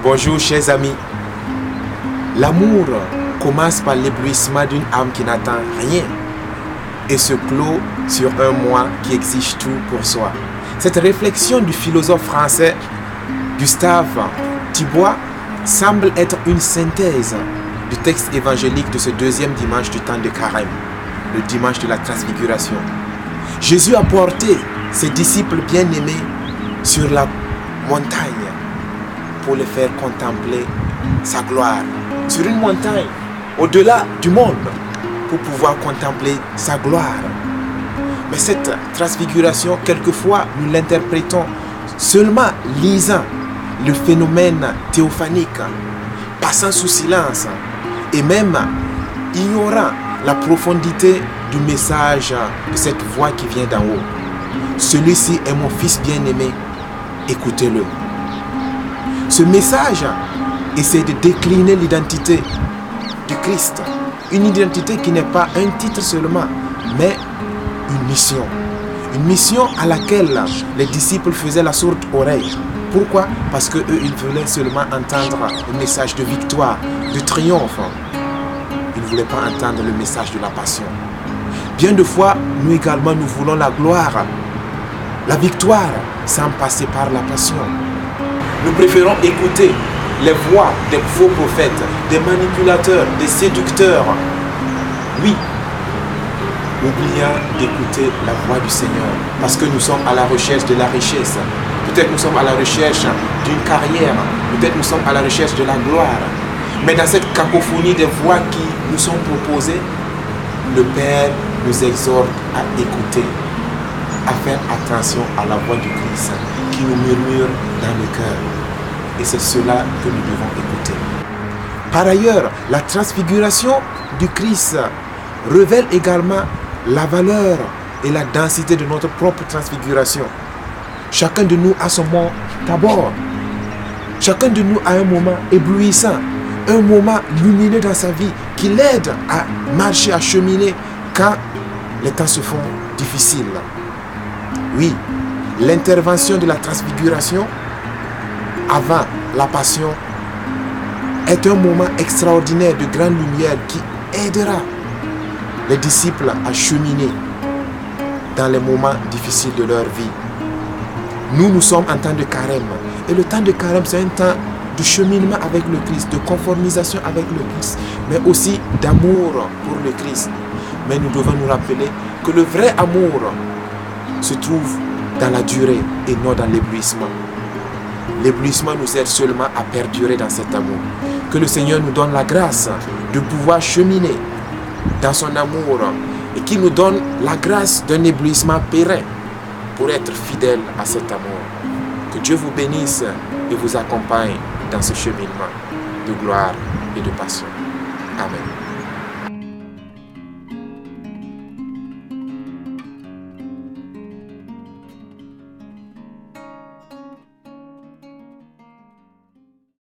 Bonjour chers amis. L'amour commence par l'éblouissement d'une âme qui n'attend rien et se clôt sur un moi qui exige tout pour soi. Cette réflexion du philosophe français Gustave Thiebaud semble être une synthèse du texte évangélique de ce deuxième dimanche du temps de Carême, le dimanche de la transfiguration. Jésus a porté ses disciples bien-aimés sur la montagne pour les faire contempler sa gloire. Sur une montagne, au-delà du monde, pour pouvoir contempler sa gloire. Mais cette transfiguration, quelquefois, nous l'interprétons seulement lisant le phénomène théophanique, passant sous silence et même ignorant la profondité du message de cette voix qui vient d'en haut. Celui-ci est mon fils bien-aimé, écoutez-le. Ce message essaie de décliner l'identité du Christ. Une identité qui n'est pas un titre seulement, mais une mission. Une mission à laquelle les disciples faisaient la sourde oreille. Pourquoi? Parce qu'eux, ils voulaient seulement entendre le message de victoire, de triomphe. Ils ne voulaient pas entendre le message de la passion. Bien de fois, nous également, nous voulons la gloire, la victoire, sans passer par la passion. Nous préférons écouter les voix des faux prophètes, des manipulateurs, des séducteurs. Oui, oublions d'écouter la voix du Seigneur, parce que nous sommes à la recherche de la richesse. Peut-être nous sommes à la recherche d'une carrière, peut-être nous sommes à la recherche de la gloire. Mais dans cette cacophonie des voix qui nous sont proposées, le Père nous exhorte à écouter, à faire attention à la voix du Christ qui nous murmure dans le cœur. Et c'est cela que nous devons écouter. Par ailleurs, la transfiguration du Christ révèle également la valeur et la densité de notre propre transfiguration. Chacun de nous a son moment d'abord. Chacun de nous a un moment éblouissant, un moment lumineux dans sa vie qui l'aide à marcher, à cheminer quand les temps se font difficiles. Oui, l'intervention de la transfiguration avant la passion est un moment extraordinaire de grande lumière qui aidera les disciples à cheminer dans les moments difficiles de leur vie. Nous sommes en temps de carême. Et le temps de carême, c'est un temps de cheminement avec le Christ, de conformisation avec le Christ, mais aussi d'amour pour le Christ. Mais nous devons nous rappeler que le vrai amour se trouve dans la durée et non dans l'éblouissement. L'éblouissement nous aide seulement à perdurer dans cet amour. Que le Seigneur nous donne la grâce de pouvoir cheminer dans son amour et qu'il nous donne la grâce d'un éblouissement pérenne pour être fidèle à cet amour. Que Dieu vous bénisse et vous accompagne dans ce cheminement de gloire et de passion. Amen.